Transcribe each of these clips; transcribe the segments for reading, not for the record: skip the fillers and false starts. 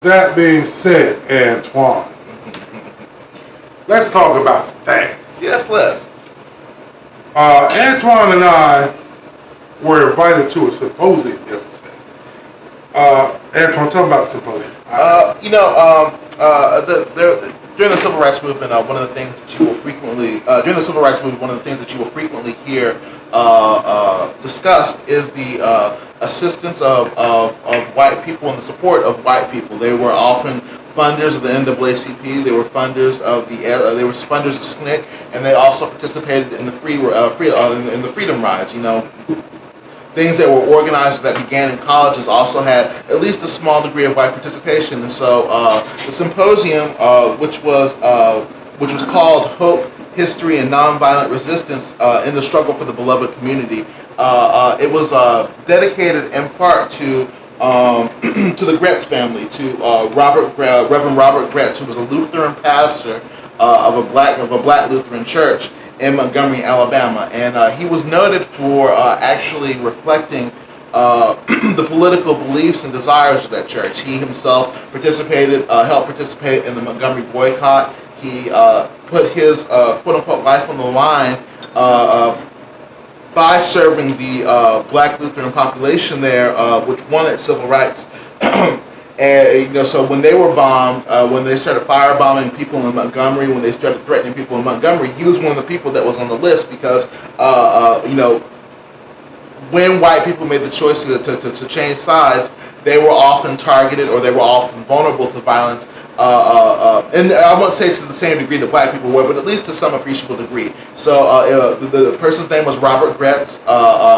That being said, Antoine, let's talk about some things. Yes, let's. Antoine and I were invited to a symposium yesterday. Antoine, tell me about the symposium. During the civil rights movement, one of the things that you will frequently hear discussed is the assistance of white people and the support of white people. They were often funders of the NAACP. They were funders of SNCC, and they also participated in the freedom rides. Things that were organized that began in colleges also had at least a small degree of white participation. And so the symposium, which was called Hope, History, and Nonviolent Resistance in the Struggle for the Beloved Community, it was dedicated in part to the Graetz family, to Reverend Robert Graetz, who was a Lutheran pastor of a black Lutheran church in Montgomery, Alabama, and he was noted for actually reflecting the political beliefs and desires of that church. He himself helped participate in the Montgomery boycott. He put his quote-unquote life on the line by serving the black Lutheran population there, which wanted civil rights. And so when they were bombed, when they started firebombing people in Montgomery, when they started threatening people in Montgomery, he was one of the people that was on the list because when white people made the choice to change sides, they were often targeted or they were often vulnerable to violence. And I won't say to the same degree that black people were, but at least to some appreciable degree. So the person's name was Robert Graetz,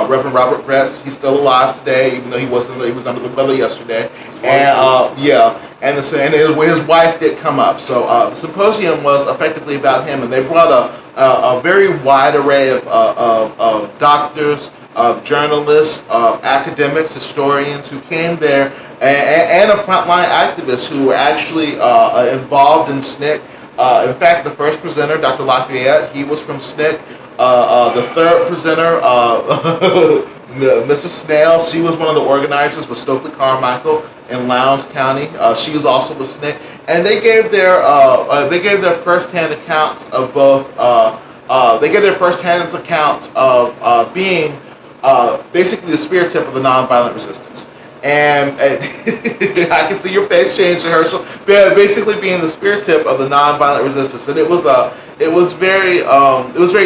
Reverend Robert Graetz. He's still alive today, even though he was under the weather yesterday. And his wife did come up. So the symposium was effectively about him, and they brought a very wide array of doctors, of journalists, of academics, historians who came there, and of frontline activists who were actually involved in SNCC. In fact, the first presenter, Dr. Lafayette, he was from SNCC. The third presenter, Mrs. Snail, she was one of the organizers with Stokely Carmichael in Lowndes County. She was also with SNCC, and they gave their firsthand accounts of both. They gave their firsthand accounts of being basically the spear tip of the nonviolent resistance. And I can see your face change, Herschel. Basically, being the spear tip of the nonviolent resistance, and it was very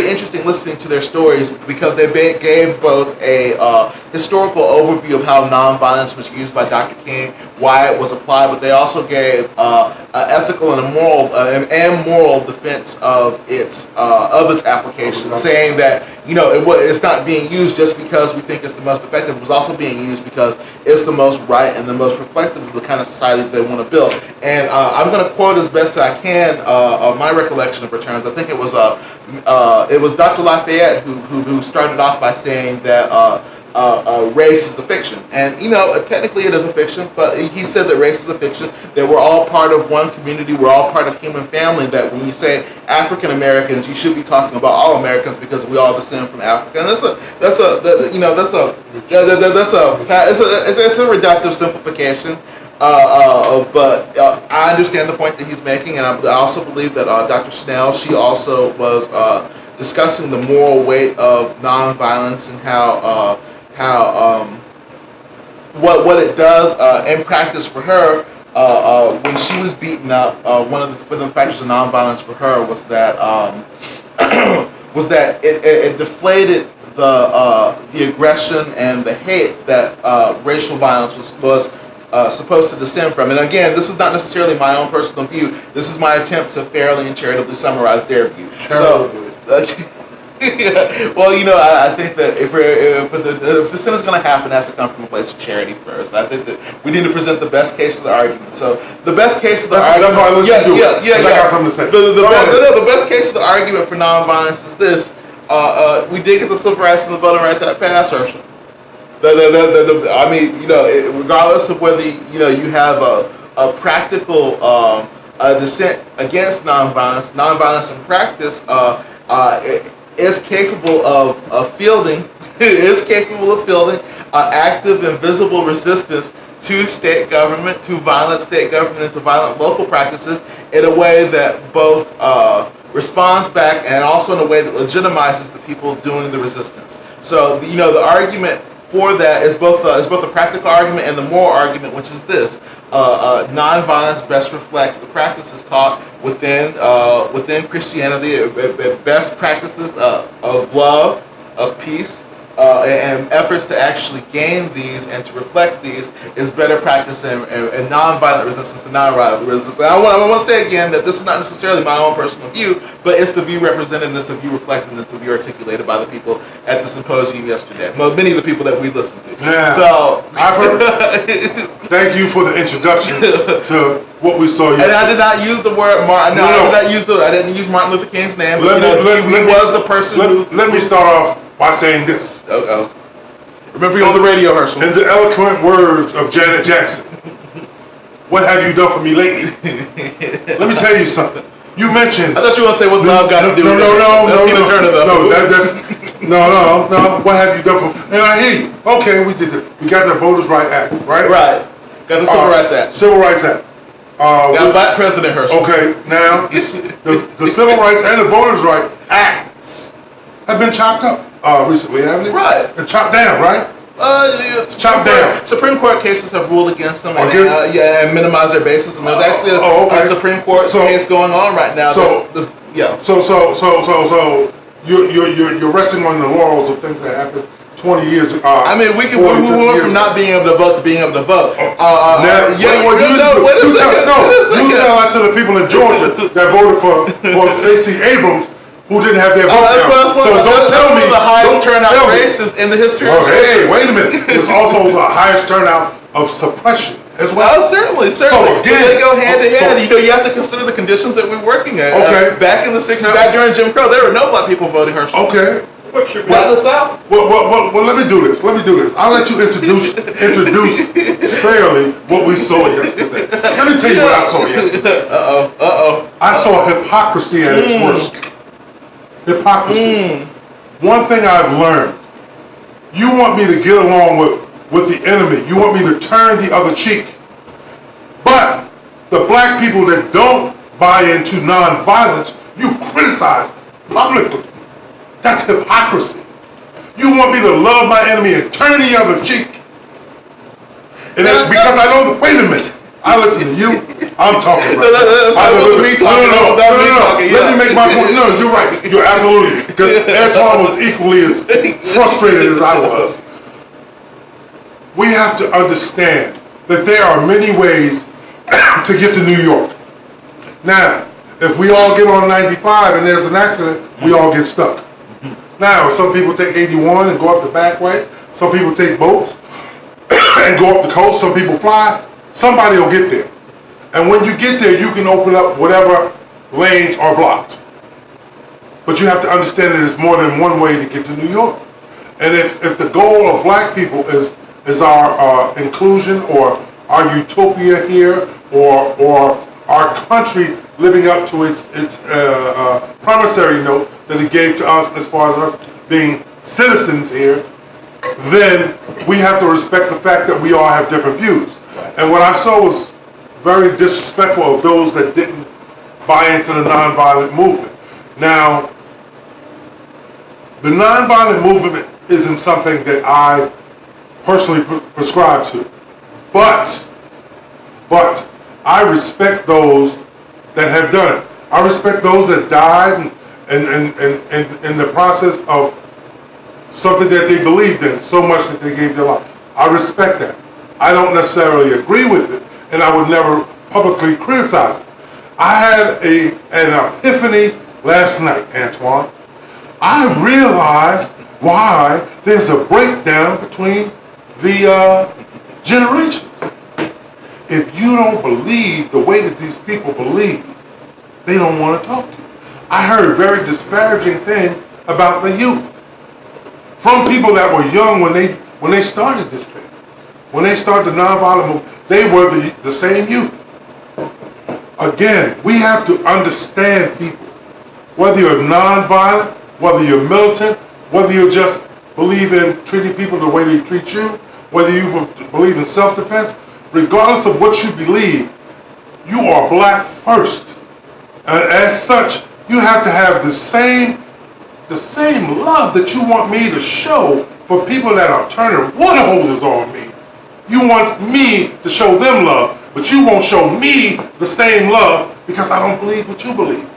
interesting listening to their stories because they gave both a historical overview of how nonviolence was used by Dr. King, why it was applied, but they also gave ethical and moral defense of its application, saying that it's not being used just because we think it's the most effective. It was also being used because it's the most right and the most reflective of the kind of society that they want to build. And I'm going to quote as best I can my recollection of returns. I think it was Dr. Lafayette who started off by saying that race is a fiction, and technically it is a fiction, but he said that race is a fiction, that we're all part of one community, we're all part of human family, that when you say African Americans, you should be talking about all Americans because we all descend from Africa. And it's a reductive simplification. But I understand the point that he's making, and I also believe that Dr. Snell, she also was discussing the moral weight of nonviolence and how what it does in practice for her when she was beaten up. One of the factors of nonviolence for her was that it deflated the aggression and the hate that racial violence was supposed to descend from. And again, this is not necessarily my own personal view. This is my attempt to fairly and charitably summarize their view. Well, I think that if the sin is going to happen, it has to come from a place of charity first. I think that we need to present the best case of the argument. So the best case of the argument. That's why I was I got something to say. The best case of the argument for nonviolence is this: we did get the Civil Rights and the Voting Rights Act passed, Herschel. Regardless of whether you have a practical dissent against nonviolence in practice is capable of fielding active and visible resistance to state government, to violent state government, and to violent local practices in a way that both responds back and also in a way that legitimizes the people doing the resistance. So, you know, the argument for that is both a practical argument and the moral argument, which is this: nonviolence best reflects the practices taught within Christianity, best practices of love, of peace, and efforts to actually gain these and to reflect these is better practice and nonviolent resistance to nonviolent resistance. And I want to say again that this is not necessarily my own personal view, but it's the view represented, and it's the view reflected, and it's the view articulated by the people at the symposium yesterday. Well, many of the people that we listened to. Yeah. So, I've heard, thank you for the introduction to what we saw yesterday. And I did not use the word Martin. No. I didn't use Martin Luther King's name. But, he was the person who. Let me start off by saying this. Oh. Remember you're on the radio, Herschel. In the eloquent words of Janet Jackson, what have you done for me lately? Let me tell you something. You mentioned. I thought you were going to say, what's love got to do with it? No. What have you done for me? And I hear you. Okay, we did it. We got the Voters' Rights Act, right? Right. Got the Civil Rights Act. Civil Rights Act. Got Black President Herschel. Okay, now, the Civil Rights and the Voters' Rights Acts have been chopped up recently, haven't they? Right. And chopped down, right? Chopped down. Supreme Court cases have ruled against them and minimized their basis. And there's actually a Supreme Court case going on right now. So you're resting on the laurels of things that happened 20 years ago. I mean, we went from not being able to vote to being able to vote. You tell that to the people in Georgia that voted for Stacey Abrams, who didn't have their vote down. So don't tell me the highest turnout races in the history of hey, wait a minute. There's also the highest turnout of suppression as well. Oh, certainly. So again, they go hand in hand. You have to consider the conditions that we're working at. Okay. Back in the 60s, back during Jim Crow, there were no black people voting, Herschel. Okay. Not in the South. Well, let me do this. I'll let you introduce fairly what we saw yesterday. Let me tell you what I saw yesterday. I saw hypocrisy at its worst. Hypocrisy. One thing I've learned: you want me to get along with the enemy. You want me to turn the other cheek. But the black people that don't buy into nonviolence, you criticize publicly. That's hypocrisy. You want me to love my enemy and turn the other cheek. And that's because I don't. Wait a minute. I listen to you. I'm talking right now. Let me make my point. No, you're right. You're absolutely. Because Antoine was equally as frustrated as I was. We have to understand that there are many ways to get to New York. Now, if we all get on 95 and there's an accident, we all get stuck. Now, some people take 81 and go up the back way. Some people take boats and go up the coast. Some people fly. Somebody will get there. And when you get there, you can open up whatever lanes are blocked. But you have to understand that there's more than one way to get to New York. And if the goal of black people is our inclusion or our utopia here or our country living up to its promissory note that it gave to us as far as us being citizens here, then we have to respect the fact that we all have different views. And what I saw was very disrespectful of those that didn't buy into the nonviolent movement. Now, the nonviolent movement isn't something that I personally prescribe to. But I respect those that have done it. I respect those that died and in the process of something that they believed in so much that they gave their life. I respect that. I don't necessarily agree with it, and I would never publicly criticize it. I had an epiphany last night, Antoine. I realized why there's a breakdown between the generations. If you don't believe the way that these people believe, they don't want to talk to you. I heard very disparaging things about the youth from people that were young when they started this thing. When they started the nonviolent movement, they were the same youth. Again, we have to understand people. Whether you're nonviolent, whether you're militant, whether you just believe in treating people the way they treat you, whether you believe in self-defense, regardless of what you believe, you are black first. And as such, you have to have the same love that you want me to show for people that are turning water hoses on me. You want me to show them love, but you won't show me the same love because I don't believe what you believe.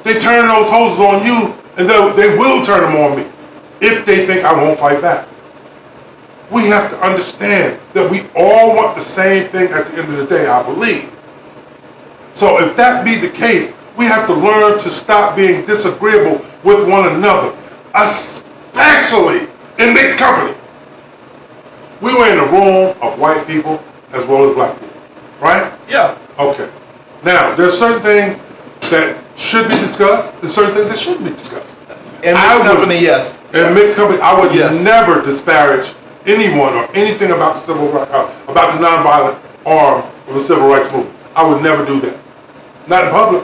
They turn those hoses on you, and they will turn them on me if they think I won't fight back. We have to understand that we all want the same thing at the end of the day, I believe. So if that be the case, we have to learn to stop being disagreeable with one another, especially in mixed company. We were in a room of white people as well as black people, right? Yeah. Okay. Now, there's certain things that should be discussed, and certain things that shouldn't be discussed. In mixed company, yes. In mixed company, I would Yes. never disparage anyone or anything about the civil rights, about the nonviolent arm of the civil rights movement. I would never do that. Not in public.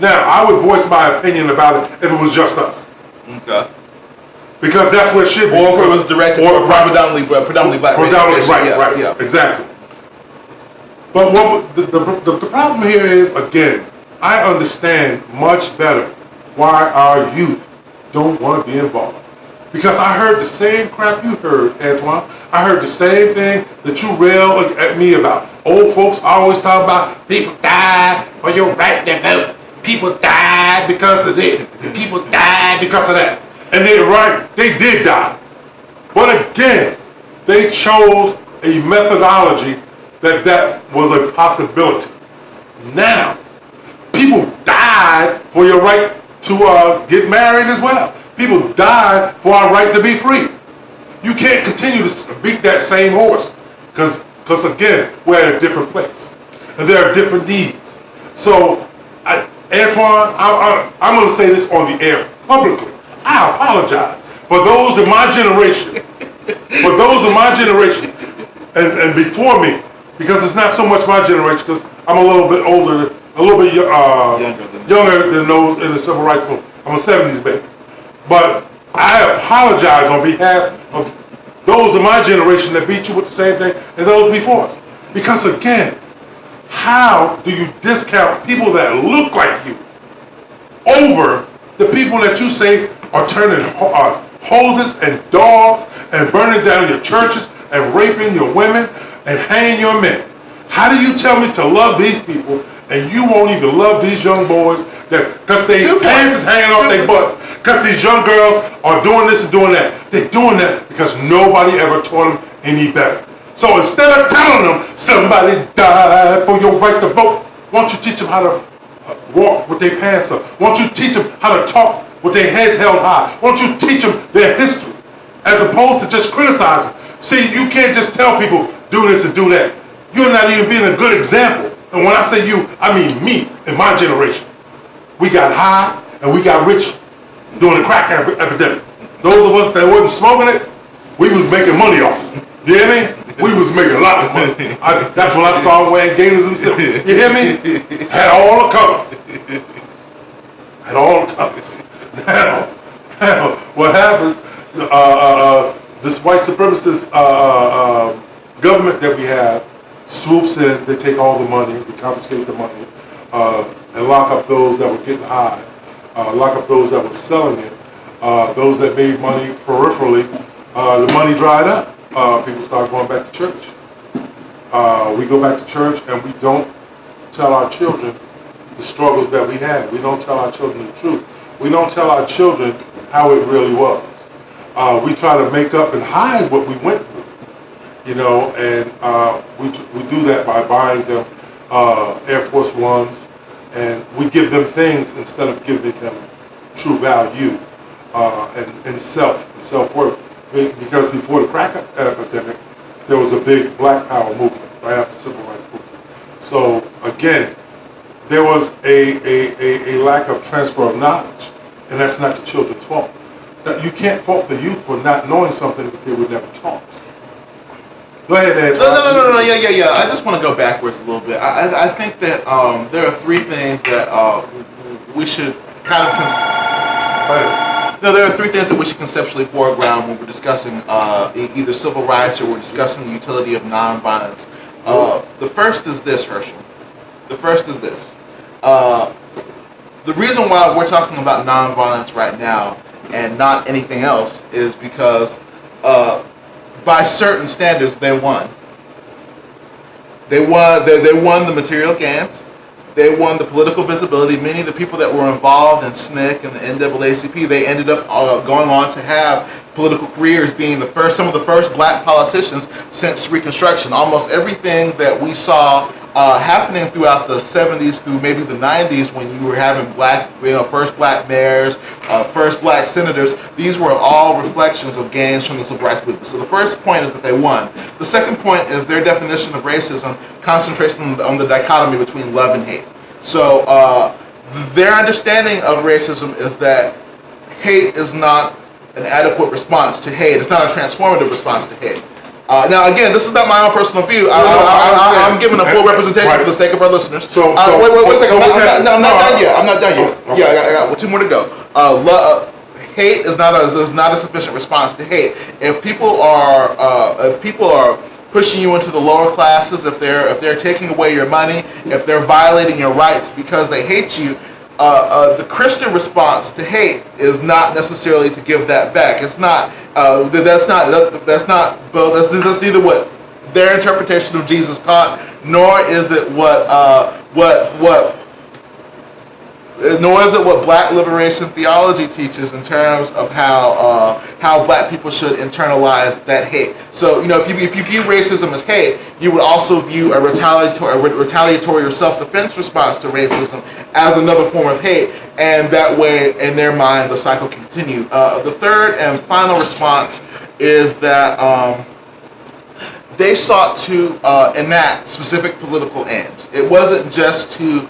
Now, I would voice my opinion about it if it was just us. Okay. Because that's where it should be. Or if it was directed or predominantly black. Predominantly, right, yeah, right, yeah. Exactly. But what the problem here is, again, I understand much better why our youth don't want to be involved. Because I heard the same crap you heard, Antoine. I heard the same thing that you rail at me about. Old folks always talk about people died for your right to vote. People died because of this. People died because of that. And they're right, they did die. But again, they chose a methodology that was a possibility. Now, people died for your right to get married as well. People died for our right to be free. You can't continue to beat that same horse because again, we're at a different place. And there are different needs. So, Antoine, I'm going to say this on the air publicly. I apologize for those in my generation, and before me, because it's not so much my generation, because I'm a little bit older, a little bit younger than those in the civil rights movement. I'm a 70s baby. But I apologize on behalf of those in my generation that beat you with the same thing as those before us. Because again, how do you discount people that look like you over the people that you say are turning hoses and dogs and burning down your churches and raping your women and hanging your men? How do you tell me to love these people and you won't even love these young boys because their pants is hanging off their butts, because these young girls are doing this and doing that? They're doing that because nobody ever taught them any better. So instead of telling them somebody died for your right to vote, why don't you teach them how to walk with their pants up? Why don't you teach them how to talk with their heads held high? Why don't you teach them their history as opposed to just criticizing? See, you can't just tell people do this and do that. You're not even being a good example. And when I say you, I mean me and my generation. We got high and we got rich during the crack epidemic. Those of us that wasn't smoking it, we was making money off it. You hear me? We was making lots of money. That's when I started wearing gaiters and silk. You hear me? Had all the colors. Now, what happens, this white supremacist government that we have swoops in, they take all the money, they confiscate the money, and lock up those that were getting high, lock up those that were selling it, those that made money peripherally. The money dried up. People start going back to church. We go back to church and we don't tell our children the struggles that we had. We don't tell our children the truth. We don't tell our children how it really was. We try to make up and hide what we went through, you know, and we do that by buying them Air Force Ones, and we give them things instead of giving them true value and self-worth. Because before the crack epidemic, there was a big black power movement right after the civil rights movement. So again, there was a lack of transfer of knowledge, and that's not the children's fault. You can't fault the youth for not knowing something that they were never taught. Go ahead, Ed. No. Yeah. I just want to go backwards a little bit. I think that there are three things that we should kind of there are three things that we should conceptually foreground when we're discussing either civil rights or we're discussing the utility of nonviolence. The first is this, Herschel. The first is this. The reason why we're talking about nonviolence right now and not anything else is because by certain standards they won. They won the material gains. They won the political visibility. Many of the people that were involved in SNCC and the NAACP, they ended up going on to have political careers, being some of the first black politicians since Reconstruction. Almost everything that we saw happening throughout the 70s through maybe the 90s, when you were having first black mayors, first black senators, these were all reflections of gains from the civil rights movement. So the first point is that they won. The second point is their definition of racism concentrates on the dichotomy between love and hate. So their understanding of racism is that hate is not an adequate response to hate. It's not a transformative response to hate. Now, again, this is not my own personal view. I'm giving a full representation for the sake of our listeners. Wait a second. I'm not done yet. I'm not done yet. Okay. Yeah, I got 2 more to go. Hate is not a sufficient response to hate. If people are pushing you into the lower classes, if they're taking away your money, if they're violating your rights because they hate you, the Christian response to hate is not necessarily to give that back. It's not. That's neither what their interpretation of Jesus taught, nor is it what black liberation theology teaches in terms of how black people should internalize that hate. So, if you view racism as hate, you would also view a retaliatory or self-defense response to racism as another form of hate, and that way, in their mind, the cycle can continue. The third and final response is that they sought to enact specific political aims. It wasn't just to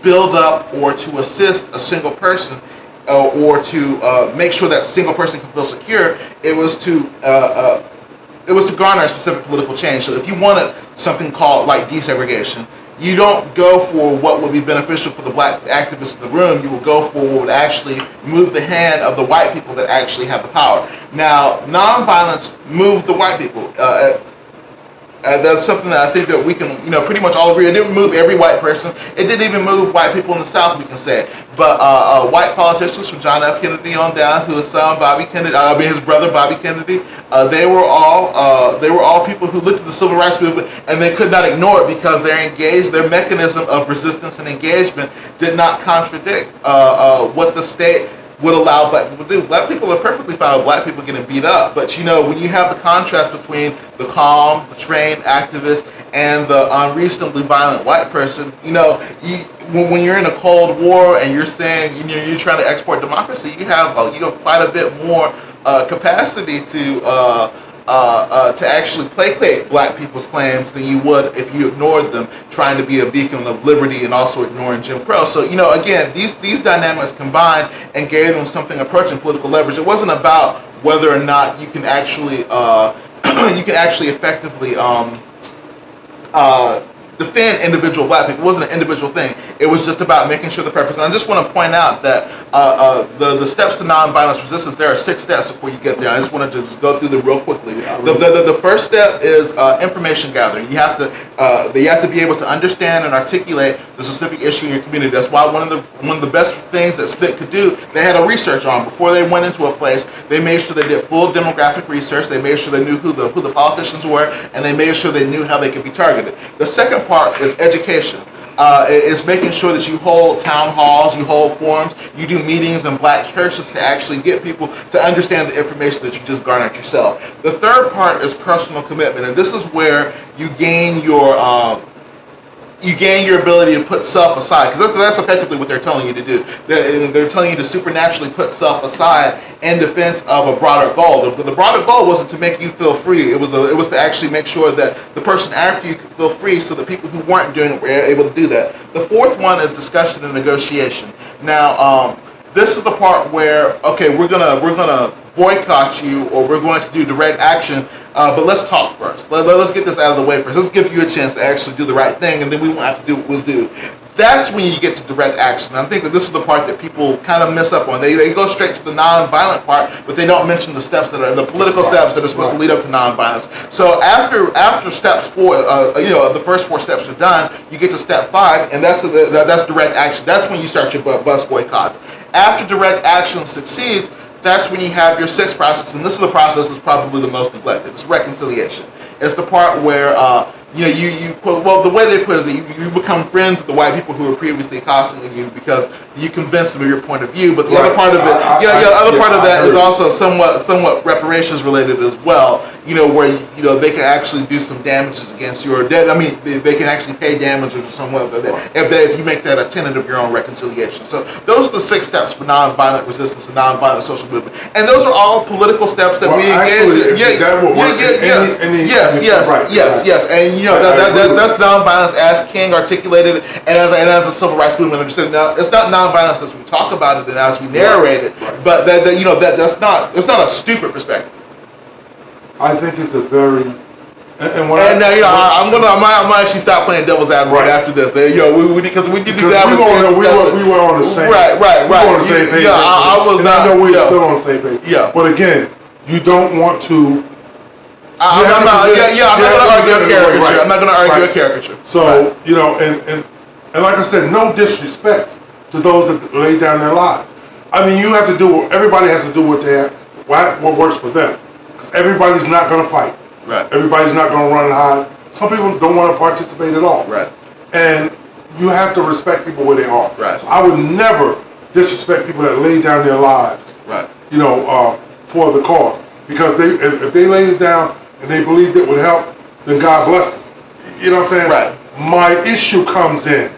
build up or to assist a single person or to make sure that single person can feel secure. It was to garner a specific political change. So if you wanted something called like desegregation, you don't go for what would be beneficial for the black activists in the room. You will go for what would actually move the hand of the white people that actually have the power. Now, nonviolence moved the white people. That's something that I think that we can, pretty much all agree. It didn't move every white person. It didn't even move white people in the South, we can say. But white politicians from John F. Kennedy on down to his son Bobby Kennedy, his brother Bobby Kennedy, they were all people who looked at the civil rights movement and they could not ignore it because their mechanism of resistance and engagement did not contradict what the state would allow black people to do. Black people are perfectly fine with black people getting beat up, but when you have the contrast between the calm, the trained activist, and the unreasonably violent white person, when you're in a Cold War and you're saying you're trying to export democracy, you have quite a bit more capacity to actually placate black people's claims than you would if you ignored them, trying to be a beacon of liberty and also ignoring Jim Crow. So, again, these dynamics combined and gave them something approaching political leverage. It wasn't about whether or not you can actually effectively defend individual black people. It wasn't an individual thing. It was just about making sure the purpose. And I just want to point out that the steps to nonviolence resistance, there are 6 steps before you get there. I just wanted to just go through them real quickly. The first step is information gathering. You have to be able to understand and articulate the specific issue in your community. That's why one of the best things that SNCC could do, they had a research on before they went into a place. They made sure they did full demographic research. They made sure they knew who the politicians were, and they made sure they knew how they could be targeted. The second part is education. It's making sure that you hold town halls, you hold forums, you do meetings in black churches to actually get people to understand the information that you just garnered yourself. The third part is personal commitment, and this is where you gain your ability to put self aside, because that's effectively what they're telling you to do. They're telling you to supernaturally put self aside in defense of a broader goal. The broader goal wasn't to make you feel free. It was to actually make sure that the person after you could feel free, so that people who weren't doing it were able to do that. The fourth one is discussion and negotiation. Now, this is the part where, okay, we're gonna boycott you, or we're going to do direct action, but let's talk first. Let's get this out of the way first. Let's give you a chance to actually do the right thing, and then we won't have to do what we'll do. That's when you get to direct action. And I think that this is the part that people kind of miss up on. They go straight to the nonviolent part, but they don't mention the steps that are the political steps that are supposed to lead up to nonviolence. So after steps 4, the first 4 steps are done, you get to step 5, and that's direct action. That's when you start your bus boycotts. After direct action succeeds, that's when you have your 6th process, and this is the process that's probably the most neglected. It's reconciliation. It's the part where the way they put it is that you become friends with the white people who were previously accosting you because you convince them of your point of view. But the other part of it, other part of that is also somewhat reparations related as well. Where they can actually do some damages against your debt. I mean, they can actually pay damages or somewhat if you make that a tenet of your own reconciliation. So those are the 6 steps for nonviolent resistance and nonviolent social movement, and those are all political steps that we engage in. Yes, and that's nonviolence as King articulated and as the civil rights movement understood. Now, it's not nonviolence as we talk about it and as we narrate it, but that's not a stupid perspective. I think it's a very I'm gonna actually stop playing devil's advocate after this. Because we did these advocates. We were on the same. Right. We were on the same page. I was not. I know we're still on the same page. Yeah. But again, you don't want to. I'm not going to argue a caricature. I'm not going to argue a caricature. So, and like I said, no disrespect to those that lay down their lives. I mean, you have to do, everybody has to do what works for them. Because everybody's not going to fight. Right. Everybody's not going to run and hide. Some people don't want to participate at all. Right. And you have to respect people where they are. Right. So I would never disrespect people that lay down their lives. Right. For the cause. Because if they laid it down and they believed it would help, then God bless them. You know what I'm saying? Right. My issue comes in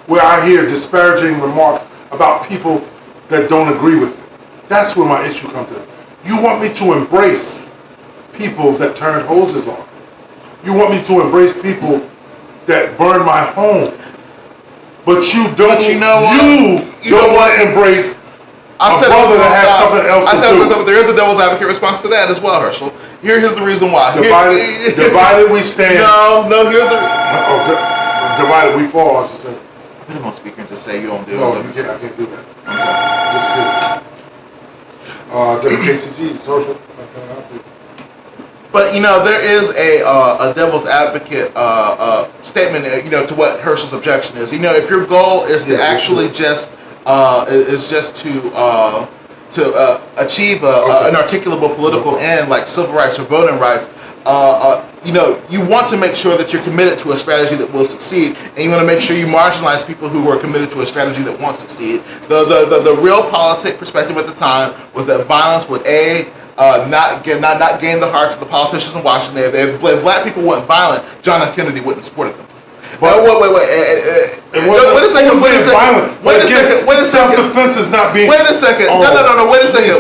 where I hear disparaging remarks about people that don't agree with it. That's where my issue comes in. You want me to embrace people that turned hoses on. You want me to embrace people that burned my home. But you don't. You don't want to embrace a brother that has something else to do. There is a devil's advocate response to that as well, Herschel. Here's the reason why. Divided we stand. No, here's the... divided we fall, I should say. I didn't want to speak and just say you don't do it. No, I can't do that. Just WKCG, social. But there is a devil's advocate statement, to what Herschel's objection is. If your goal is to actually just to achieve an articulable political end like civil rights or voting rights, you want to make sure that you're committed to a strategy that will succeed, and you want to make sure you marginalize people who are committed to a strategy that won't succeed. The real politic perspective at the time was that violence would not gain the hearts of the politicians in Washington. If black people weren't violent, John F. Kennedy wouldn't have supported them. Wait a second. Self-defense is not being... Wait a second. No. Wait a second.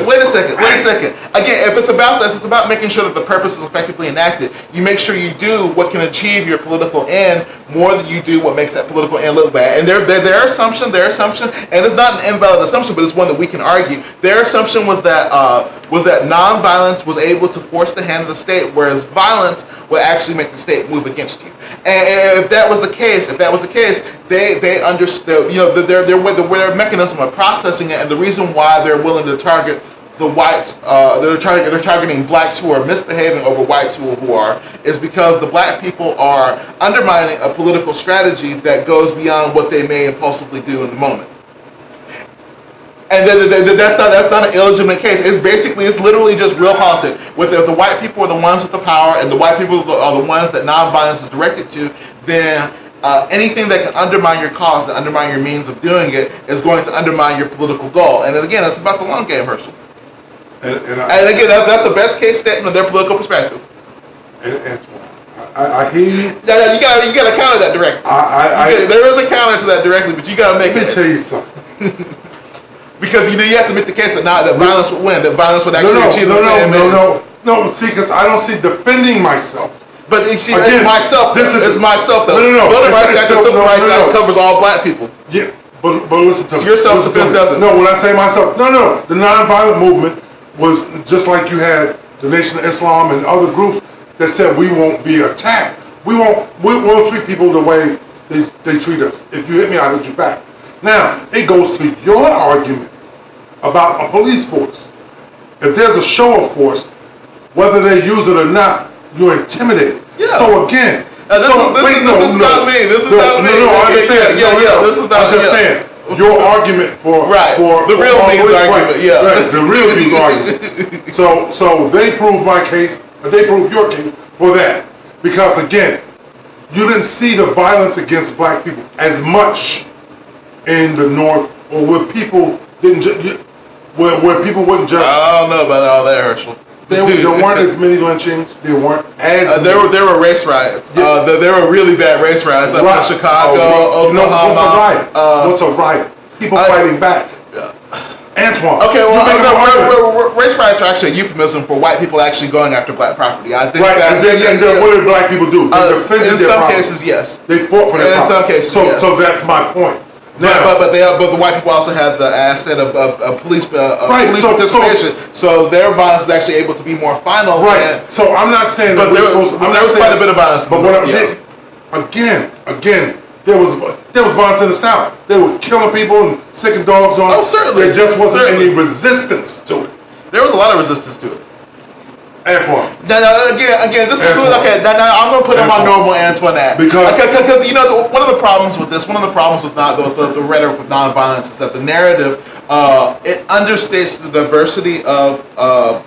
Again, if it's about making sure that the purpose is effectively enacted, you make sure you do what can achieve your political end more than you do what makes that political end look bad. And their assumption, and it's not an invalid assumption, but it's one that we can argue. Their assumption was that nonviolence was able to force the hand of the state, whereas violence would actually make the state move against you. And if that was the case, they understood, their mechanism of processing it, and the reason why they're willing to target the whites, they're targeting blacks who are misbehaving over whites who are, is because the black people are undermining a political strategy that goes beyond what they may impulsively do in the moment. And that's not an illegitimate case. It's literally just real politics. If the white people are the ones with the power, and the white people are the ones that nonviolence is directed to, then anything that can undermine your cause and undermine your means of doing it is going to undermine your political goal. And again, it's about the long game, Herschel. And again, that's the best case statement of their political perspective. I hear you. You got to counter that directly. There is a counter to that directly, but you got to make it. Let me tell you something. Because you have to make the case that violence would win, that violence would actually achieve the same end. No. See, because I don't see defending myself. But you see, again, it's myself. It's myself, though. No. Voting Rights Act and Civil Rights Act covers all black people. Yeah, but listen to me. Your self-defense doesn't. No, when I say myself, no. The nonviolent movement was just like you had the Nation of Islam and other groups that said we won't be attacked. We won't treat people the way they treat us. If you hit me, I'll hit you back. Now, it goes to your argument about a police force. If there's a show of force, whether they use it or not, you're intimidated. Yeah. So again, this is not me. This is not me. No, I understand. This is not I'm just saying. Your argument for the real means argument, right, the real means argument. So they proved my case. They proved your case for that because again, you didn't see the violence against black people as much in the North, or where people didn't where people wouldn't just. I don't know about all that, Herschel. There weren't as many lynchings. There weren't as there were race riots. Yeah. There were really bad race riots up in Chicago, Oklahoma. What's a riot? People fighting back. Antoine. Okay, well, race riots are actually a euphemism for white people actually going after black property. I think right, that, and then what did black people do? They defended in their some property. cases, yes. They fought for their property. In some cases, yes. So that's my point. Now, but the white people also had the asset of police participation, so their violence is actually able to be more final. Right. So I'm not saying that there was quite a bit of violence. But what I'm again, there was violence in the South. They were killing people and sicking dogs on. Oh, certainly. There just wasn't any resistance to it. There was a lot of resistance to it. Antoine. Again, this is okay. Now I'm gonna put in my normal Antoinette because you know one of the problems with this, one of the problems with the rhetoric with nonviolence is that the narrative it understates the diversity of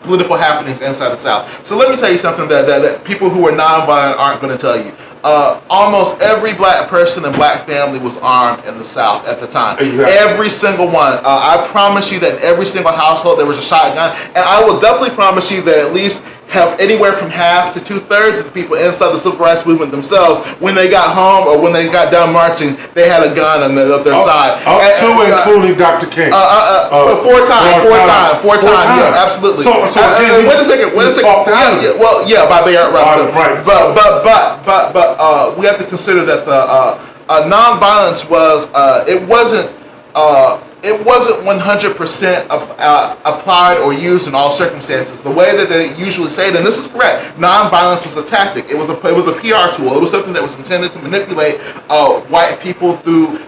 political happenings inside the South. So let me tell you something that people who are nonviolent aren't going to tell you. Almost every black person and black family was armed in the South at the time. Exactly. Every single one. I promise you that in every single household there was a shotgun, and I will definitely promise you that at least have anywhere from half to 2/3 of the people inside the civil rights movement themselves, when they got home or when they got done marching, they had a gun on their side. Including Dr. King. Four times. Yeah, absolutely. So again, wait a second. Yeah, by the right. But we have to consider that the nonviolence was it wasn't 100% applied or used in all circumstances. The way that they usually say it, and this is correct, nonviolence was a tactic. It was a PR tool. It was something that was intended to manipulate white people through.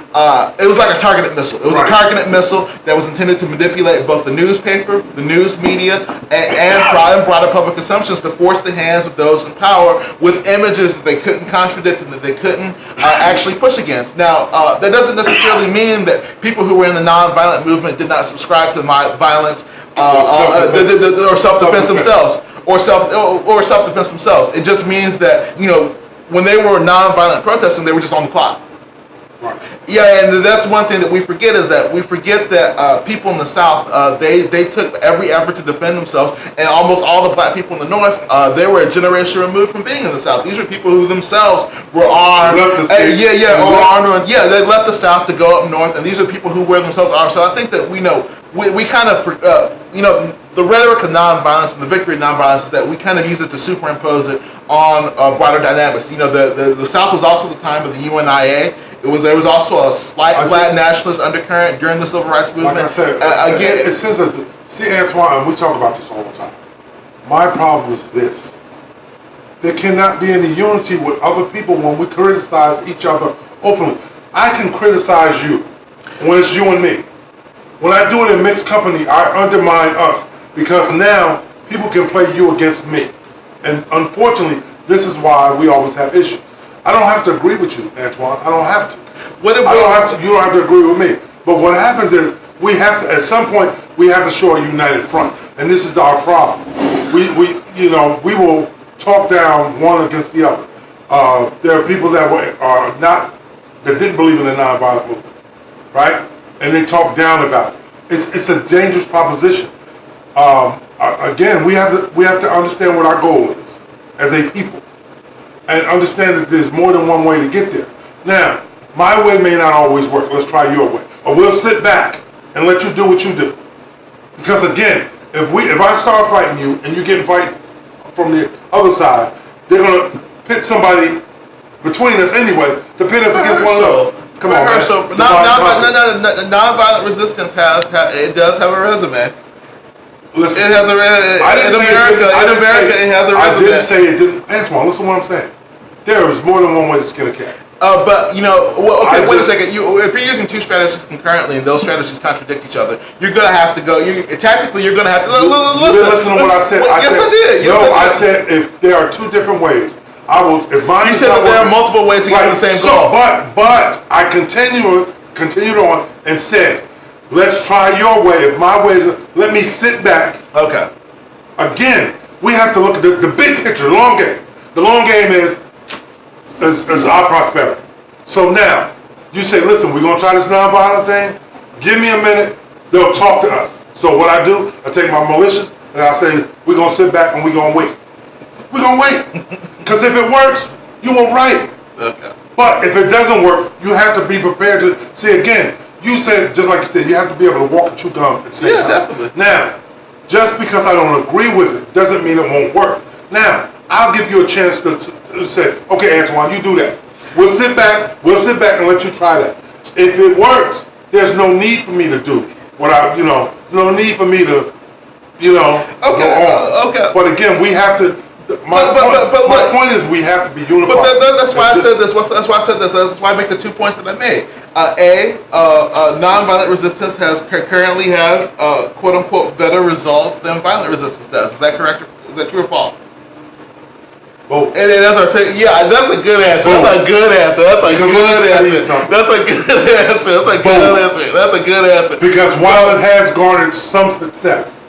It was like a targeted missile. It was a targeted missile that was intended to manipulate both the newspaper, the news media, and broader public assumptions to force the hands of those in power with images that they couldn't contradict and that they couldn't actually push against. Now, that doesn't necessarily mean that people who were in the nonviolent movement did not subscribe to violence or self-defense themselves, or self-defense themselves. It just means that when they were nonviolent protesting, they were just on the clock. Right. Yeah, and that's one thing that we forget is that people in the South they took every effort to defend themselves, and almost all the black people in the North they were a generation removed from being in the South. These were people who themselves were armed. They left the South to go up north, and these are people who were themselves armed. So I think that we kind of the rhetoric of nonviolence and the victory of nonviolence is that we kind of use it to superimpose it on broader dynamics. The South was also the time of the UNIA. There was also a slight black nationalist undercurrent during the civil rights movement. Like I said, see, Antoine, and we talk about this all the time. My problem is this: there cannot be any unity with other people when we criticize each other openly. I can criticize you when it's you and me. When I do it in mixed company, I undermine us because now people can play you against me. And unfortunately, this is why we always have issues. I don't have to agree with you, Antoine. I don't have to. You don't have to agree with me. But what happens is we have to, at some point, we have to show a united front. And this is our problem. We will talk down one against the other. There are people that didn't believe in the nonviolent movement, right? And they talk down about it. It's a dangerous proposition. Again, we have to understand what our goal is as a people, and understand that there's more than one way to get there. Now, my way may not always work. Let's try your way, or we'll sit back and let you do what you do. Because again, if I start fighting you and you get fight from the other side, they're gonna pit somebody between us anyway to pit us against one another. Come on, Herschel, nonviolent resistance does have a resume. Listen, it has a resume. It has a resume. I didn't say it didn't. Antoine, listen to what I'm saying. There is more than one way to skin a cat. But well, okay. Wait a second. If you're using two strategies concurrently and those strategies contradict each other, you're gonna have to go. Tactically, you're gonna have to listen to what I said. Yes, I did. I said if there are two different ways, I will. If mine you said that there are multiple ways to get to the same goal. But I continued on and said, let's try your way. If my way is, let me sit back. Okay. Again, we have to look at the big picture, the long game. The long game is our prosperity. So now, you say, listen, we're going to try this nonviolent thing. Give me a minute. They'll talk to us. So what I do, I take my militias and I say, we're going to sit back and we're going to wait. We're going to wait. Because if it works, you will write. Okay. But if it doesn't work, you have to be prepared to see again. You said, just like you said, you have to be able to walk and chew gum at the same time. Definitely. Now, just because I don't agree with it doesn't mean it won't work. Now, I'll give you a chance to say, okay, Antoine, you do that. We'll sit back and let you try that. If it works, there's no need for me to do what no need for me to, go on. Okay. But again, we have to. My point is we have to be unified. But that's why I said this. That's why I said this. That's why I make the 2 points that I made. Nonviolent resistance currently has quote unquote better results than violent resistance does. Is that correct? Is that true or false? Both. And then that's a good answer. That's a good answer. That's a good answer. Because while it has garnered some success,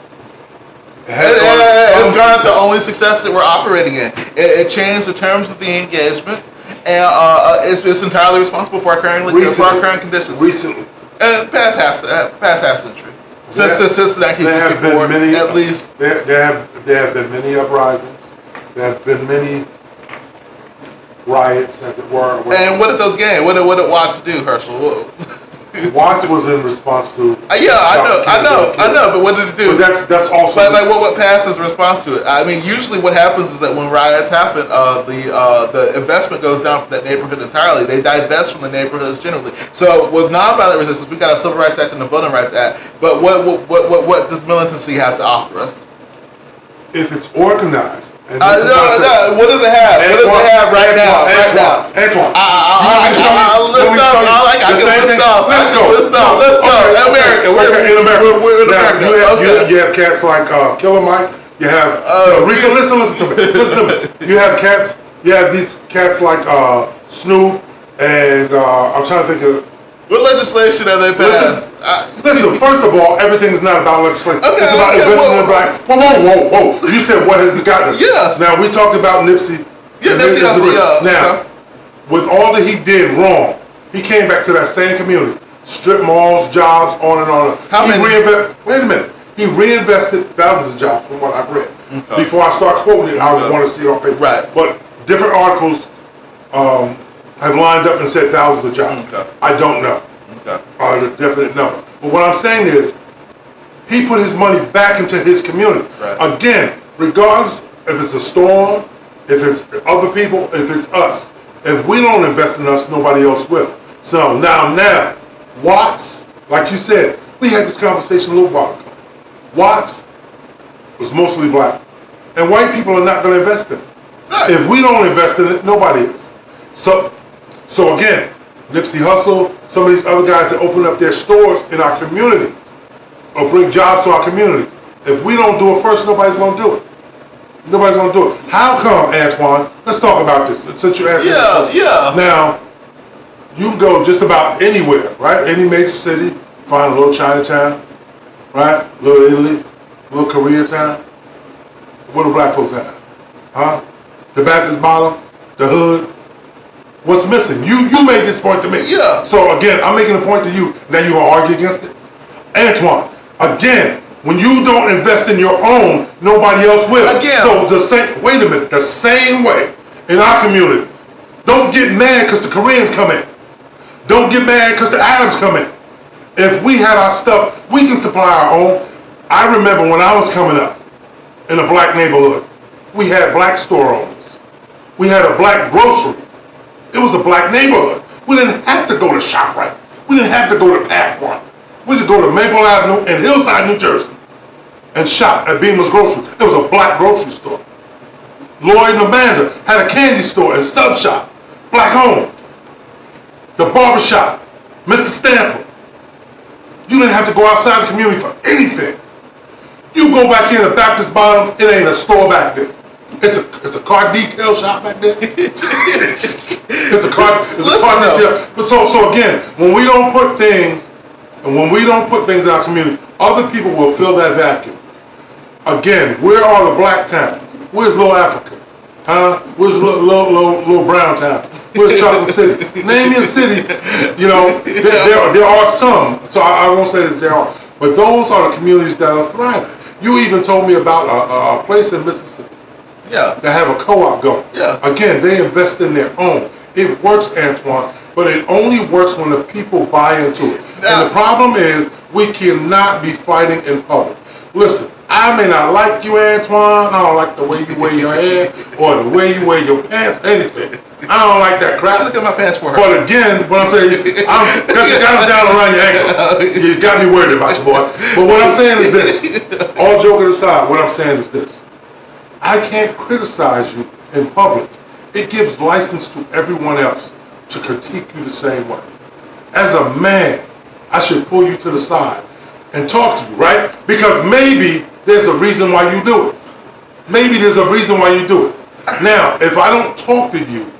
it's garnered the only success that we're operating in. It changed the terms of the engagement, and it's entirely responsible for our current conditions. Recently, past half century. Since 1964, at least. There have been many uprisings. There have been many riots, as it were. And what did those gain? What did Watts do, Herschel? Watts was in response to. I know. But what did it do? But that's also. But what passes in response to it? I mean, usually what happens is that when riots happen, the investment goes down from that neighborhood entirely. They divest from the neighborhoods generally. So with nonviolent resistance, we got a Civil Rights Act and a Voting Rights Act. But what does militancy have to offer us? If it's organized. What does it have? What does it have right now? Antoine. Let's go. America. We're in America. You have cats like Killer Mike. You have listen to me. You have cats. You have these cats like Snoop and I'm trying to think of. What legislation have they passed? Listen, first of all, everything is not about legislation. Okay, it's about investing in black. Whoa. You said what has it gotten? Yes. Now, we talked about Nipsey. Yeah, Nipsey. Now, with all that he did wrong, he came back to that same community. Strip malls, jobs, on and on. How many? Wait a minute. He reinvested thousands of jobs from what I've read. Okay. Before I start quoting it, I would want to see it on paper. Right. But different articles have lined up and said thousands of jobs. Okay. I don't know. The definite number. But what I'm saying is, he put his money back into his community. Right. Again, regardless if it's a storm, if it's other people, if it's us. If we don't invest in us, nobody else will. So now, Watts, like you said, we had this conversation a little while ago. Watts was mostly black. And white people are not going to invest in it. Right. If we don't invest in it, nobody is. So again, Nipsey Hussle, some of these other guys that open up their stores in our communities or bring jobs to our communities. If we don't do it first, nobody's going to do it. Nobody's going to do it. How come, Antoine? Let's talk about this. Since you asked me. Yeah. Now, you can go just about anywhere, right? Any major city, find a little Chinatown, right? A little Italy, a little Koreatown. What do black folks have? Huh? The Baptist bottom, the hood. What's missing? You made this point to me. Yeah. So again, I'm making a point to you. Now you gonna argue against it? Antoine, again, when you don't invest in your own, nobody else will. Again. So the same way in our community. Don't get mad because the Koreans come in. Don't get mad because the Arabs come in. If we had our stuff, we can supply our own. I remember when I was coming up in a black neighborhood, we had black store owners. We had a black grocery. It was a black neighborhood. We didn't have to go to ShopRite. We didn't have to go to Pathmark. We could go to Maple Avenue in Hillside, New Jersey and shop at Beamer's Grocery. It was a black grocery store. Lloyd and Amanda had a candy store and sub shop, black owned. the barbershop, Mr. Stanford. You didn't have to go outside the community for anything. You go back in the Baptist Bottoms, it ain't a store back there. It's a car detail shop back there. it's a car detail. But so again, when we don't put things in our community, other people will fill that vacuum. Again, where are the black towns? Where's Little Africa? Huh? Where's little Brown Town? Where's Chocolate City? Name me a city. You know, there are some. So I won't say that there are, but those are the communities that are thriving. You even told me about a place in Mississippi. Yeah. That have a co-op going. Yeah. Again, they invest in their own. It works, Antoine, but it only works when the people buy into it. And the problem is we cannot be fighting in public. Listen, I may not like you, Antoine. I don't like the way you wear your hair or the way you wear your pants, anything. I don't like that crap. Look at my pants for her. But again, what I'm saying, because you got them down around your ankle. You got me worried about you, boy. But what I'm saying is this. All joking aside, what I'm saying is this. I can't criticize you in public. It gives license to everyone else to critique you the same way. As a man, I should pull you to the side and talk to you, right? Because maybe there's a reason why you do it. Maybe there's a reason why you do it. Now, if I don't talk to you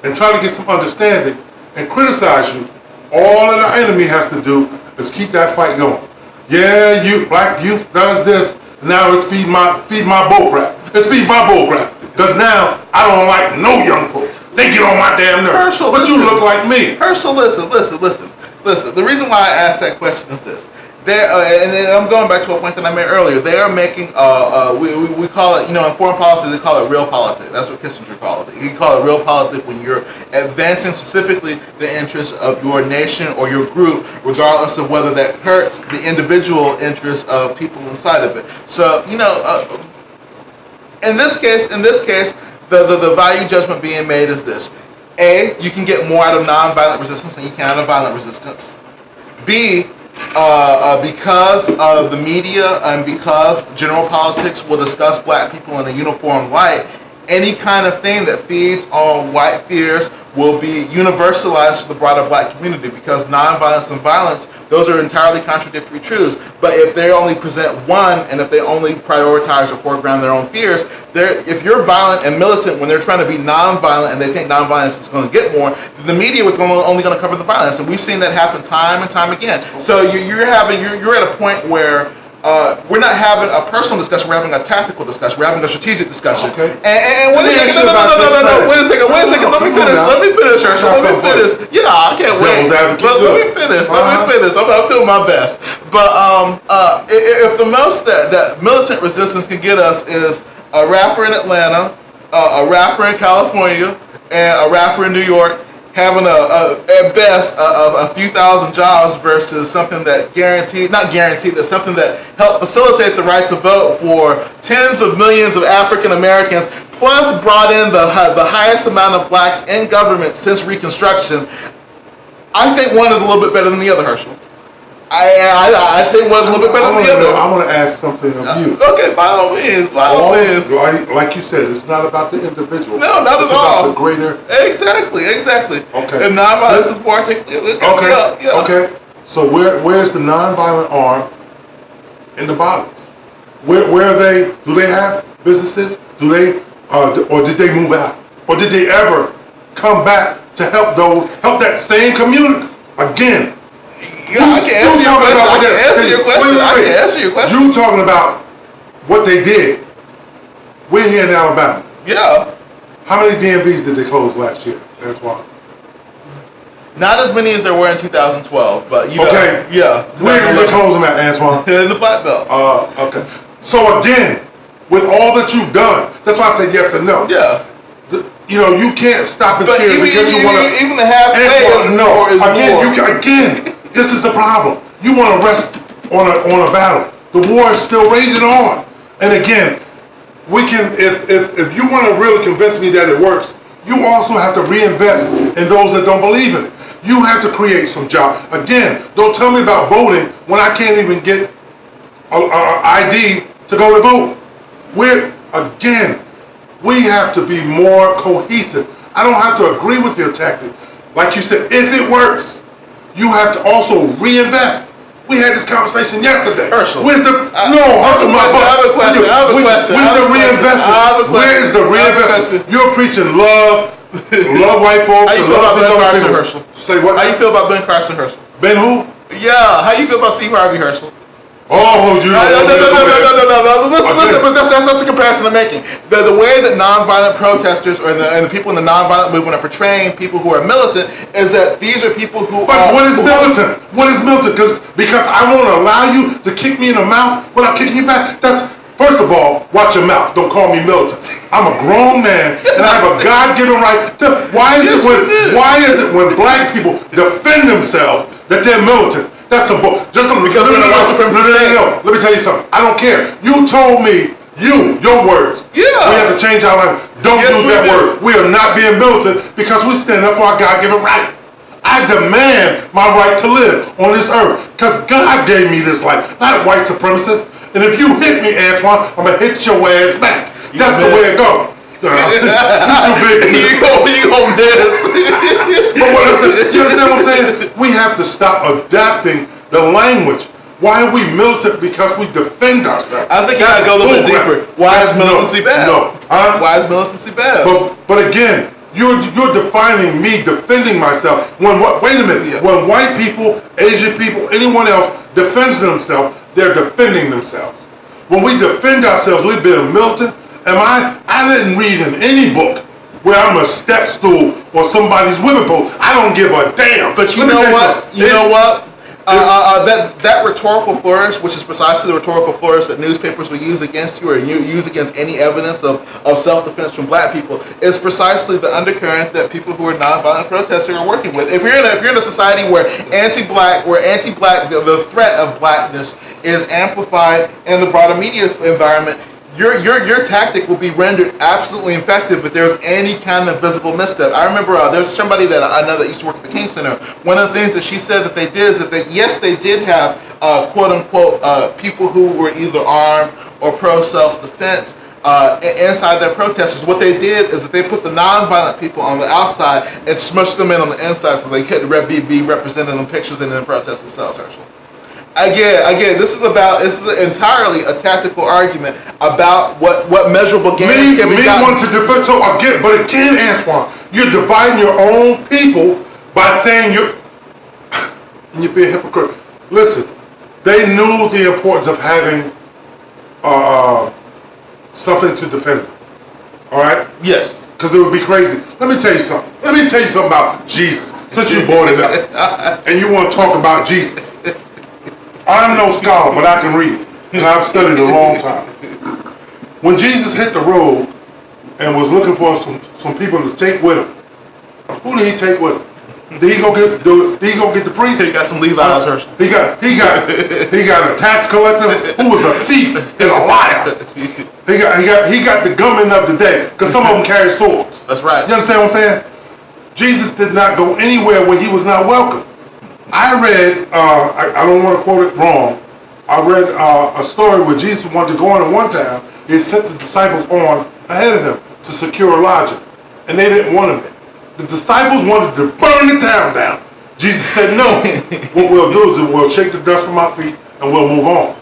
and try to get some understanding and criticize you, all that our enemy has to do is keep that fight going. Yeah, you black youth does this. Now let's feed my bull crap. Let's feed my bull crap. Because now I don't like no young folks. They get on my damn nerves. Herschel, but you look like me. Herschel, listen. The reason why I asked that question is this. And then I'm going back to a point that I made earlier. They are making, we call it, in foreign policy, they call it real politics. That's what Kissinger called it. You call it real politics when you're advancing specifically the interests of your nation or your group, regardless of whether that hurts the individual interests of people inside of it. So, in this case, the value judgment being made is this. A, you can get more out of nonviolent resistance than you can out of violent resistance. B, because of the media and because general politics will discuss black people in a uniform light, any kind of thing that feeds on white fears will be universalized to the broader black community, because nonviolence and violence, those are entirely contradictory truths. But if they only present one, and if they only prioritize or foreground their own fears, if you're violent and militant when they're trying to be nonviolent and they think nonviolence is going to get more, the media was only going to cover the violence, and we've seen that happen time and time again. So you're at a point where we're not having a personal discussion, we're having a tactical discussion, we're having a strategic discussion. Okay. And wait a second, no, wait a second, let me finish, Herschel, let me finish. Yeah, I can't wait. Let me finish, I'm doing my best. But if the most that militant resistance can get us is a rapper in Atlanta, a rapper in California, and a rapper in New York, having at best a few thousand jobs versus something that that's something that helped facilitate the right to vote for tens of millions of African Americans, plus brought in the highest amount of blacks in government since Reconstruction. I think one is a little bit better than the other, Herschel. I think one's a little bit better than the other. I want to ask something of you. Okay, by all means. Like you said, it's not about the individual. No, not at all. It's about the greater. Exactly. Okay. And nonviolence is more articulate. Okay. So where's the nonviolent arm in the bottoms? Where are they? Do they have businesses? Do they, or did they move out? Or did they ever come back to help that same community again? Yeah, I can answer your question. You talking about what they did. We're here in Alabama. Yeah. How many DMVs did they close last year, Antoine? Not as many as there were in 2012, but okay. Yeah. Where did they close them at, Antoine? In the Black Belt. Okay. So again, with all that you've done, that's why I said yes and no. Yeah. You can't stop and cheer because you want to. Even the halfway is more. Again, this is the problem. You want to rest on a battle. The war is still raging on. And again, we can. If you want to really convince me that it works, you also have to reinvest in those that don't believe in it. You have to create some jobs. Again, don't tell me about voting when I can't even get an ID to go to vote. We have to be more cohesive. I don't have to agree with your tactic. like you said, if it works, you have to also reinvest. We had this conversation yesterday. Herschel. Where's the Where is the reinvestment? You're preaching love white folks. How you feel about Ben Carson, Herschel? Say what? How you feel about Ben Carson, Herschel? Ben who? Yeah. How you feel about Steve Harvey, Herschel? Oh, you. No. Listen, but that's the comparison I'm making. The way that nonviolent protesters and the people in the nonviolent movement are portraying people who are militant is that these are people who But what is militant? What is militant? Because I won't allow you to kick me in the mouth without kicking you back. First of all, watch your mouth. Don't call me militant. I'm a grown man and I have a God-given right to. Why is it when black people defend themselves that they're militant? That's a book. Just because no. Let me tell you something. I don't care. You told me your words. Yeah. We have to change our language. Don't use that word. We are not being militant because we stand up for our God-given right. I demand my right to live on this earth because God gave me this life, not white supremacists. And if you hit me, Antoine, I'm gonna hit your ass back. That's the way it goes. You too big. You gonna miss. But you understand what I'm saying? We have to stop adapting the language. Why are we militant? Because we defend ourselves. I think you gotta go a little bit deeper. Why is militancy bad? No. Why is militancy bad? But again, you're defining me defending myself. Wait a minute. Yeah. When white people, Asian people, anyone else defends themselves, they're defending themselves. When we defend ourselves, we've been militant. I didn't read in any book where I'm a step stool or somebody's whipping post. I don't give a damn. But you know what? That rhetorical flourish, which is precisely the rhetorical flourish that newspapers will use against you or use against any evidence of self-defense from black people, is precisely the undercurrent that people who are nonviolent protesters are working with. If you're in a society where anti-black, the threat of blackness is amplified in the broader media environment, your tactic will be rendered absolutely effective if there's any kind of visible misstep. I remember there's somebody that I know that used to work at the King Center. One of the things that she said that they did is that they did have quote unquote people who were either armed or pro self-defense inside their protesters. What they did is that they put the nonviolent people on the outside and smushed them in on the inside so they couldn't be represented in pictures and in the protests themselves, Herschel. Again, this is entirely a tactical argument about what measurable gains can be gotten. Want to defend, but again, Antoine, you're dividing your own people by saying you're being a hypocrite. Listen, they knew the importance of having something to defend them. All right? Yes. Because it would be crazy. Let me tell you something. About Jesus. Since you brought it up, and you want to talk about Jesus. I'm no scholar, but I can read, and I've studied a long time. When Jesus hit the road and was looking for some people to take with him, who did he take with him? Did he go get the priest? He got some Levi's, Herschel. He got a tax collector who was a thief and a liar. He got the gunmen of the day because some of them carry swords. That's right. You understand what I'm saying? Jesus did not go anywhere where he was not welcome. I read, I don't want to quote it wrong, I read a story where Jesus wanted to go on in one town. He sent the disciples on ahead of him to secure lodging, and they didn't want him there. The disciples wanted to burn the town down. Jesus said, no, what we'll do is we'll shake the dust from our feet and we'll move on.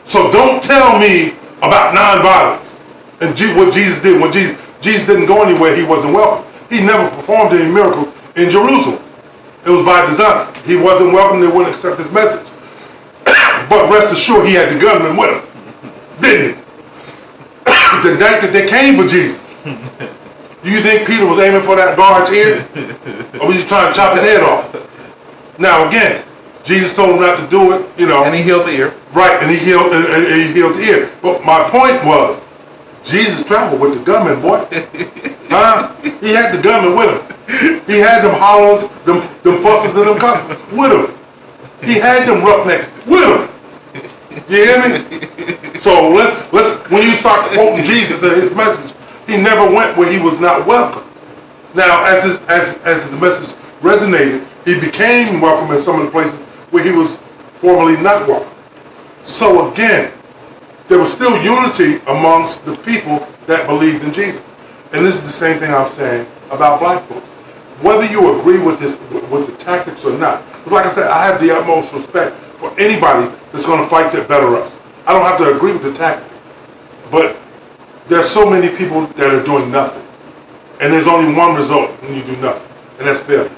So don't tell me about nonviolence and what Jesus did. When Jesus didn't go anywhere, he wasn't welcome. He never performed any miracles in Jerusalem. It was by design. He wasn't welcome, they wouldn't accept his message. But rest assured, he had the gunman with him, didn't he? The night that they came for Jesus, do you think Peter was aiming for that guard's ear? Or was he trying to chop his head off? Now again, Jesus told him not to do it, And he healed the ear. Right, and he healed the ear. But my point was, Jesus traveled with the gunman, boy. He had the gunman with him. He had them hollers, them fussers and them customers with him. He had them roughnecks with him. You hear me? So let's when you start quoting Jesus and his message, he never went where he was not welcome. Now, as his message resonated, he became welcome in some of the places where he was formerly not welcome. So again, there was still unity amongst the people that believed in Jesus. And this is the same thing I'm saying about black folks. whether you agree with with the tactics or not. But like I said, I have the utmost respect for anybody that's going to fight to better us. I don't have to agree with the tactic, but there's so many people that are doing nothing, and there's only one result when you do nothing, and that's failure.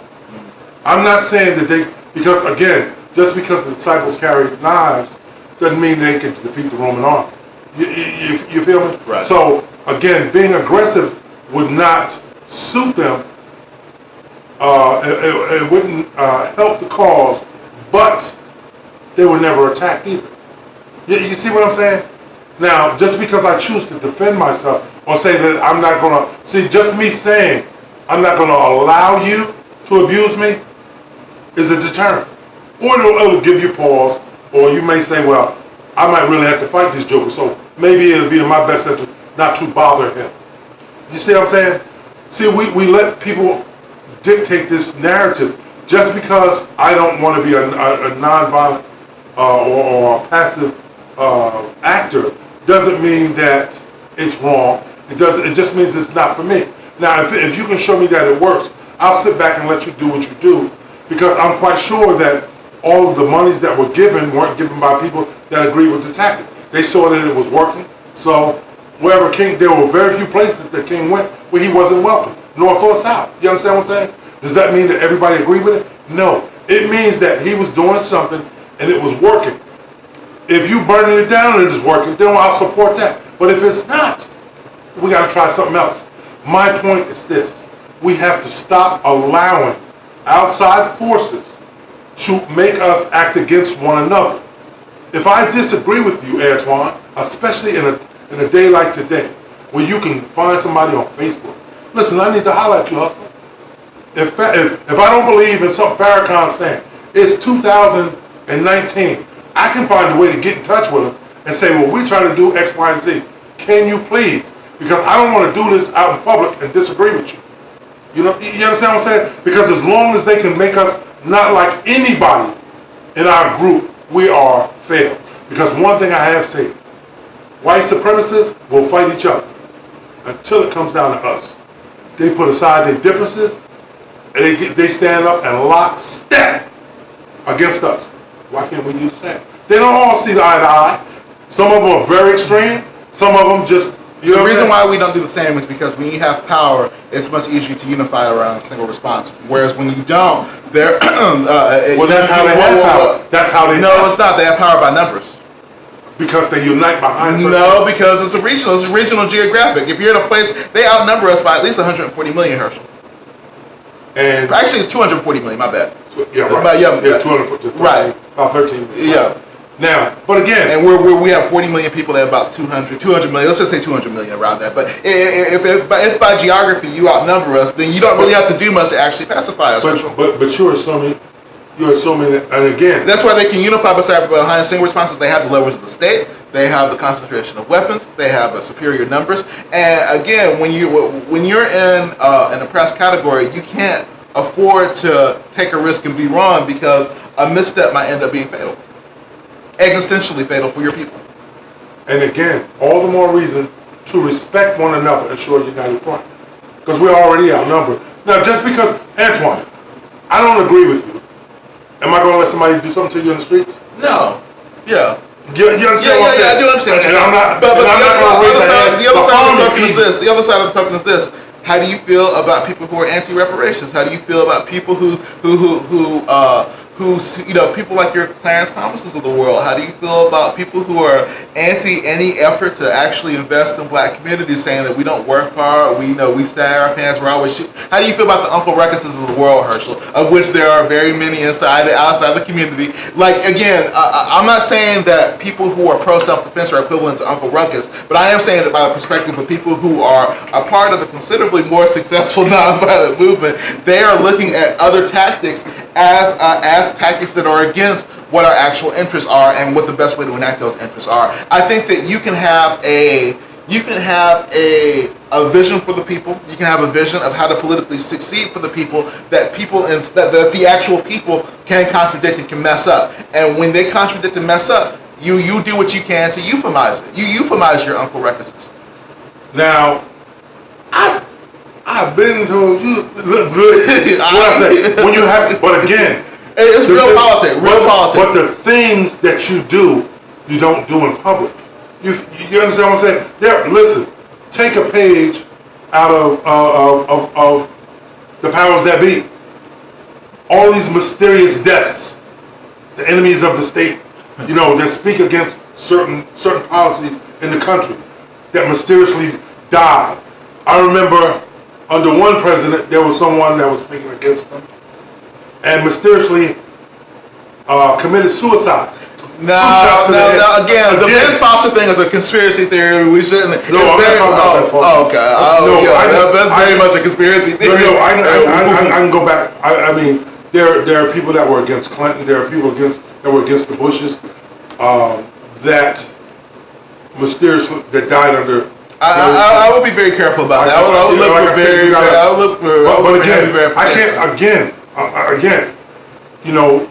I'm not saying that because again, just because the disciples carried knives doesn't mean they can defeat the Roman army. You feel me? Right. So again, being aggressive would not suit them. It wouldn't help the cause, but they would never attack either. You see what I'm saying? Now, just because I choose to defend myself or say that I'm not going to, see, just me saying I'm not going to allow you to abuse me is a deterrent. Or it'll give you pause, or you may say, well, I might really have to fight this joker, so maybe it'll be in my best interest not to bother him. You see what I'm saying? See, we let people dictate this narrative. Just because I don't want to be a nonviolent or a passive actor doesn't mean that it's wrong. It just means it's not for me. Now, if you can show me that it works, I'll sit back and let you do what you do, because I'm quite sure that all of the monies that were given weren't given by people that agree with the tactic. They saw that it was working. So wherever King, there were very few places that King went where he wasn't welcome, north or south. You understand what I'm saying? Does that mean that everybody agreed with it? No. It means that he was doing something and it was working. If you burning it down and it's working, then I'll support that. But if it's not, we got to try something else. My point is this. We have to stop allowing outside forces to make us act against one another. If I disagree with you, Antoine, especially in a day like today, where you can find somebody on Facebook, listen, I need to highlight you, hustler. If I don't believe in something Farrakhan's saying, it's 2019, I can find a way to get in touch with them and say, well, we're trying to do X, Y, and Z. Can you please? Because I don't want to do this out in public and disagree with you. You understand what I'm saying? Because as long as they can make us not like anybody in our group, we are failed. Because one thing I have said, white supremacists will fight each other until it comes down to us. They put aside their differences, and they stand up and lock step against us. Why can't we do the same? They don't all see eye to eye. Some of them are very extreme. Some of them just... The reason why we don't do the same is because when you have power, it's much easier to unify around a single response. Whereas when you don't, they're... well, that's how they have power. That's how they... No, it's not. They have power by numbers. Because they unite behind... No, because it's a regional geographic. If you're in a place, they outnumber us by at least 140 million, Herschel. And actually, it's 240 million, my bad. Yeah, right. It's 240, right. About 13 million. Yeah. Now, but again... And we have 40 million people, they have about 200 million, let's just say 200 million around that. But if by geography you outnumber us, then you don't really have to do much to actually pacify us. But you're assuming that, and again... That's why they can unify behind single responses. They have the levers of the state, they have the concentration of weapons, they have superior numbers. And again, when you're in an oppressed category, you can't afford to take a risk and be wrong, because a misstep might end up being fatal. Existentially fatal for your people. And again, all the more reason to respect one another and show a united front. Because we're already outnumbered. Now, just because, Antoine, I don't agree with you, am I going to let somebody do something to you in the streets? No. Yeah. You understand what I'm saying? Yeah, I do understand. And I'm not going to raise a hand. The other side of the token is this. How do you feel about people who are anti-reparations? How do you feel about people who people like your Clarence Thomases of the world? How do you feel about people who are anti any effort to actually invest in black communities, saying that we don't work hard, we sag our pants, we're always shoot? How do you feel about the Uncle Ruckuses of the world, Herschel, of which there are very many inside and outside the community? Like, again, I'm not saying that people who are pro-self-defense are equivalent to Uncle Ruckus, but I am saying that by the perspective of people who are a part of the considerably more successful nonviolent movement, they are looking at other tactics as tactics that are against what our actual interests are and what the best way to enact those interests are. I think that you can have a vision for the people. You can have a vision of how to politically succeed for the people, that the actual people can contradict and can mess up. And when they contradict and mess up, you do what you can to euphemize it. You euphemize your Uncle Ruckuses. Now, I I've been told you. Look, what I say, when you have, but again, it's real politics. Real politics. But the things that you do, you don't do in public. You understand what I'm saying? There, listen. Take a page out of the powers that be. All these mysterious deaths, the enemies of the state, that speak against certain policies in the country, that mysteriously died. I remember under one president there was someone that was speaking against them, and mysteriously committed suicide. No, again, the Ben Foster thing is a conspiracy theory. We shouldn't. No, I'm not talking about Ben Foster. Okay. That's very much a conspiracy theory. No, I can go back. I mean, there are people that were against Clinton. There are people that were against the Bushes that mysteriously that died under. I would be very careful about that. I would look for very. I would look for. But again, I can't. Again,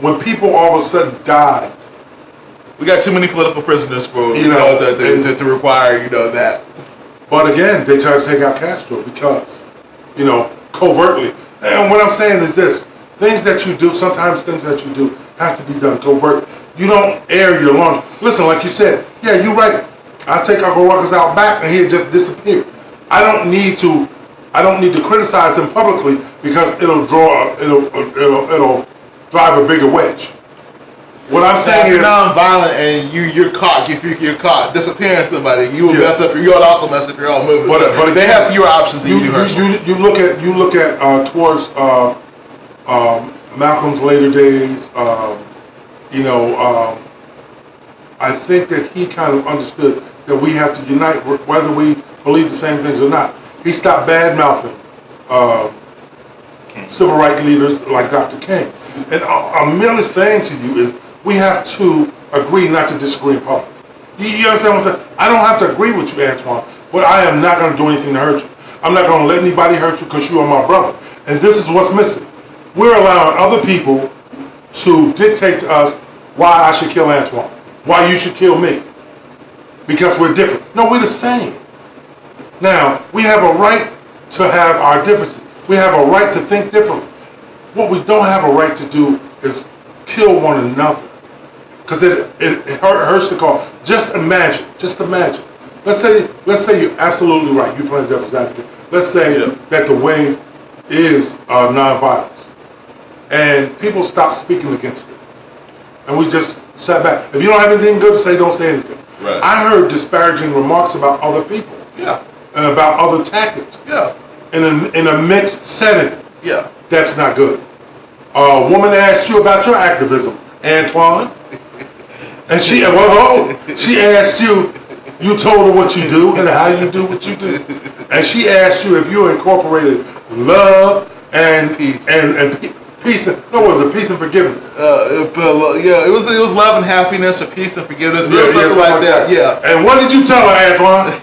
when people all of a sudden die. We got too many political prisoners for to require that. But again, they try to take out Castro because covertly. And what I'm saying is this: things that you do, sometimes things that you do have to be done covert. You don't air your laundry. Listen, like you said, yeah, you're right. I take Uncle Ruckus out back and he just disappeared. I don't need to criticize him publicly because it'll drive a bigger wedge. What I'm saying is nonviolent, and you're caught. If you're caught disappearing somebody, you would also mess up your own movement. But they have fewer options than you do. You look at towards Malcolm's later days. I think that he kind of understood that we have to unite, whether we believe the same things or not. He stopped bad-mouthing civil rights leaders like Dr. King. And I'm merely saying to you is we have to agree not to disagree in public. You understand what I'm saying? I don't have to agree with you, Antoine, but I am not going to do anything to hurt you. I'm not going to let anybody hurt you because you are my brother. And this is what's missing. We're allowing other people to dictate to us why I should kill Antoine, why you should kill me, because we're different. No, we're the same. Now, we have a right to have our differences. We have a right to think differently. What we don't have a right to do is kill one another. Because it hurts the cause. Just imagine. Let's say you're absolutely right. You're playing devil's advocate. Let's say that the way is nonviolence. And people stop speaking against it. And we just sat back. If you don't have anything good to say, don't say anything. Right. I heard disparaging remarks about other people. Yeah. And about other tactics. Yeah. In a mixed setting. Yeah. That's not good. A woman asked you about your activism, Antoine. And she asked you, you told her what you do and how you do what you do. And she asked you if you incorporated love and peace peace and forgiveness. It was love and happiness, or peace and forgiveness, something like that. Yeah. And what did you tell her, Antoine?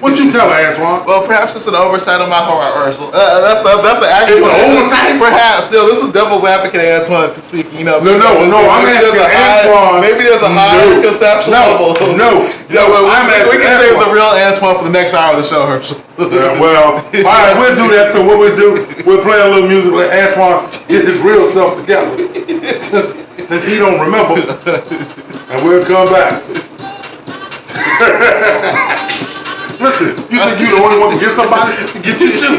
What did you tell her, Antoine? Well, perhaps it's an oversight on my part, Herschel. That's the actual. It's an oversight. Perhaps. Still, this is devil's advocate, Antoine speaking. No. I'm asking Antoine. Maybe there's a higher conceptual level. No. We can save the real Antoine for the next hour of the show, Herschel. Well, all right, we'll do that. So what we'll do, we'll play a little music, let Antoine get his real self together, since he don't remember, and we'll come back. Listen, you think you the only one to get somebody? Get you too.